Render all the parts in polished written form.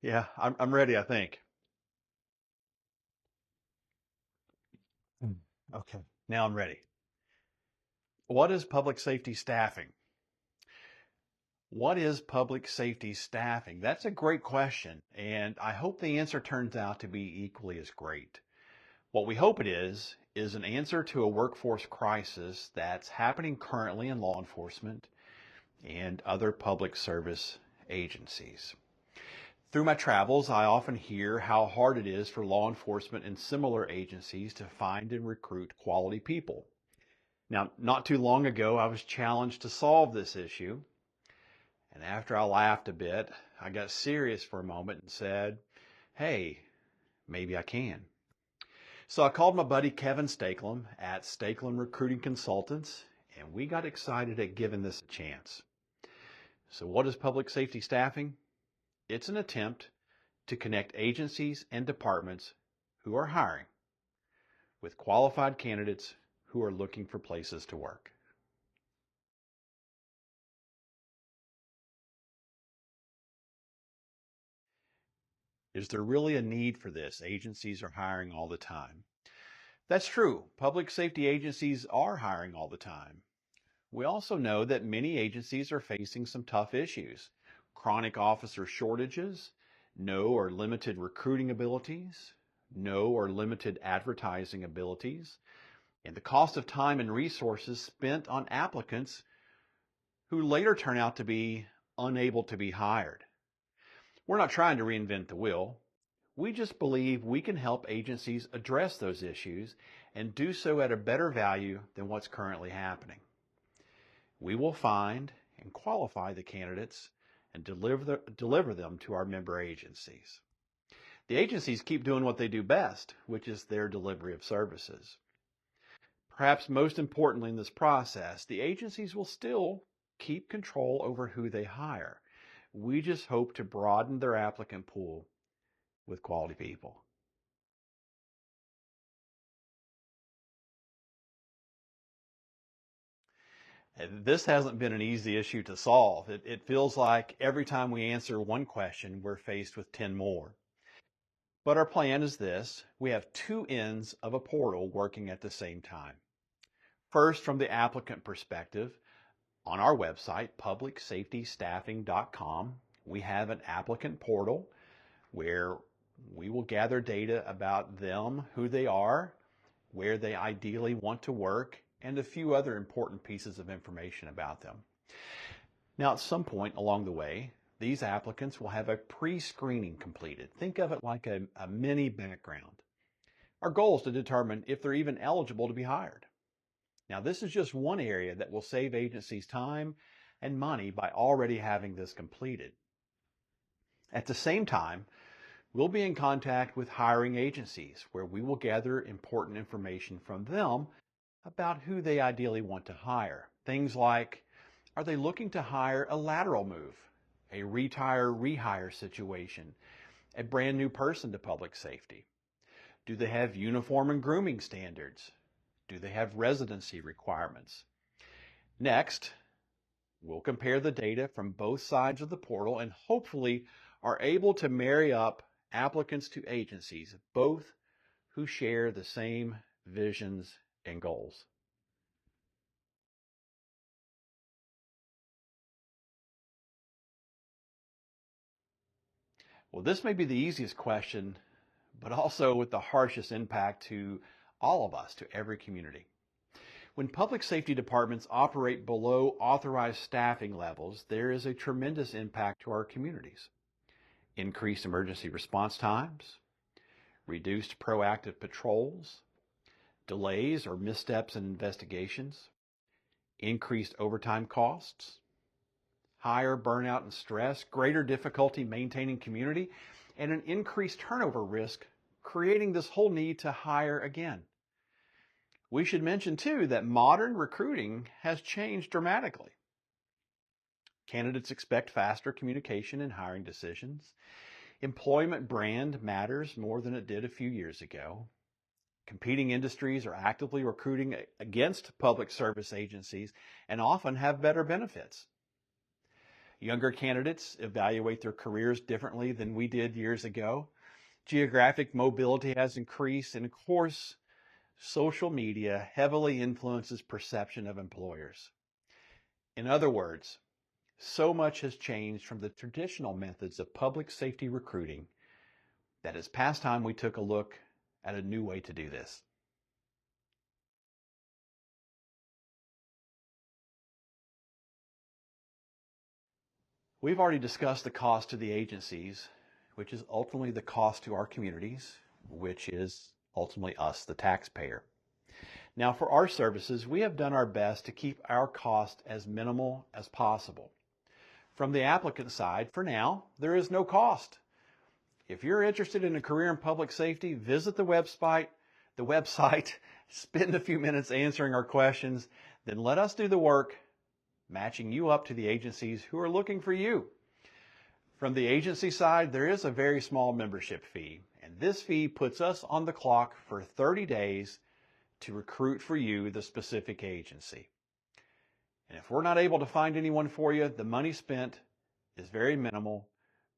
Yeah, I'm ready, I think. Okay, now I'm ready. What is public safety staffing? What is public safety staffing? That's a great question, and I hope the answer turns out to be equally as great. What we hope it is an answer to a workforce crisis that's happening currently in law enforcement and other public service agencies. Through my travels, I often hear how hard it is for law enforcement and similar agencies to find and recruit quality people. Now, not too long ago, I was challenged to solve this issue, and after I laughed a bit, I got serious for a moment and said, hey, maybe I can. So I called my buddy Kevin Stakelum at Stakelum Recruiting Consultants, and we got excited at giving this a chance. So what is public safety staffing? It's an attempt to connect agencies and departments who are hiring with qualified candidates who are looking for places to work. Is there really a need for this? Agencies are hiring all the time. That's true. Public safety agencies are hiring all the time. We also know that many agencies are facing some tough issues. Chronic officer shortages, no or limited recruiting abilities, no or limited advertising abilities, and the cost of time and resources spent on applicants who later turn out to be unable to be hired. We're not trying to reinvent the wheel. We just believe we can help agencies address those issues and do so at a better value than what's currently happening. We will find and qualify the candidates and deliver them to our member agencies. The agencies keep doing what they do best, which is their delivery of services. Perhaps most importantly in this process, the agencies will still keep control over who they hire. We just hope to broaden their applicant pool with quality people. And this hasn't been an easy issue to solve. It feels like every time we answer one question, we're faced with 10 more. But our plan is this. We have two ends of a portal working at the same time. First, from the applicant perspective, on our website, publicsafetystaffing.com, we have an applicant portal where we will gather data about them, who they are, where they ideally want to work, and a few other important pieces of information about them. Now, at some point along the way, these applicants will have a pre-screening completed. Think of it like a mini background. Our goal is to determine if they're even eligible to be hired. Now, this is just one area that will save agencies time and money by already having this completed. At the same time, we'll be in contact with hiring agencies where we will gather important information from them about who they ideally want to hire. Things like, are they looking to hire a lateral move, a retire rehire situation, a brand new person to public safety? Do they have uniform and grooming standards? Do they have residency requirements? Next, we'll compare the data from both sides of the portal and hopefully are able to marry up applicants to agencies, both who share the same visions and goals. Well, this may be the easiest question, but also with the harshest impact to all of us, to every community. When public safety departments operate below authorized staffing levels, there is a tremendous impact to our communities. Increased emergency response times, reduced proactive patrols, delays or missteps in investigations, increased overtime costs, higher burnout and stress, greater difficulty maintaining community, and an increased turnover risk, creating this whole need to hire again. We should mention too that modern recruiting has changed dramatically. Candidates expect faster communication in hiring decisions. Employment brand matters more than it did a few years ago. Competing industries are actively recruiting against public service agencies and often have better benefits. Younger candidates evaluate their careers differently than we did years ago. Geographic mobility has increased, and of course, social media heavily influences perception of employers. In other words, so much has changed from the traditional methods of public safety recruiting that it's past time we took a look at a new way to do this. We've already discussed the cost to the agencies, which is ultimately the cost to our communities, which is ultimately us, the taxpayer. Now, for our services, we have done our best to keep our cost as minimal as possible. From the applicant side, for now, there is no cost. If you're interested in a career in public safety, visit the website, spend a few minutes answering our questions, then let us do the work, matching you up to the agencies who are looking for you. From the agency side, there is a very small membership fee, and this fee puts us on the clock for 30 days to recruit for you the specific agency. And if we're not able to find anyone for you, the money spent is very minimal,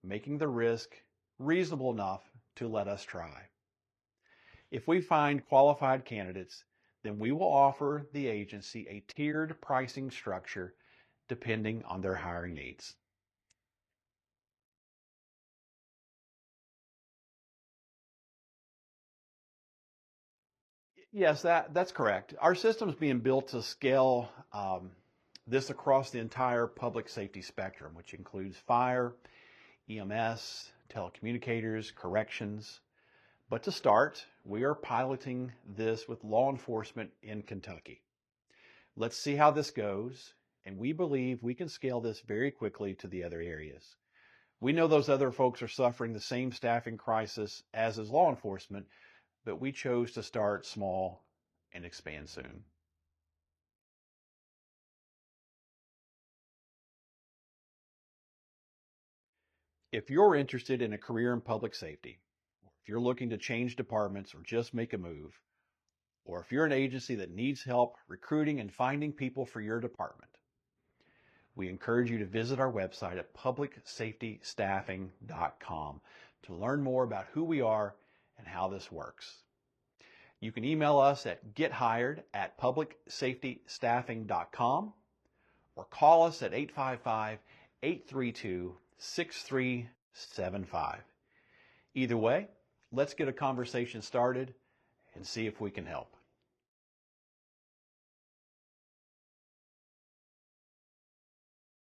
making the risk reasonable enough to let us try. If we find qualified candidates, then we will offer the agency a tiered pricing structure depending on their hiring needs. Yes, that's correct. Our system is being built to scale this across the entire public safety spectrum, which includes fire, EMS, telecommunicators, corrections. But to start, we are piloting this with law enforcement in Kentucky. Let's see how this goes, and we believe we can scale this very quickly to the other areas. We know those other folks are suffering the same staffing crisis as is law enforcement, but we chose to start small and expand soon. If you're interested in a career in public safety, or if you're looking to change departments or just make a move, or if you're an agency that needs help recruiting and finding people for your department, we encourage you to visit our website at publicsafetystaffing.com to learn more about who we are and how this works. You can email us at gethhired@publicsafetystaffing.com or call us at 855-832-6375. Either way, let's get a conversation started and see if we can help.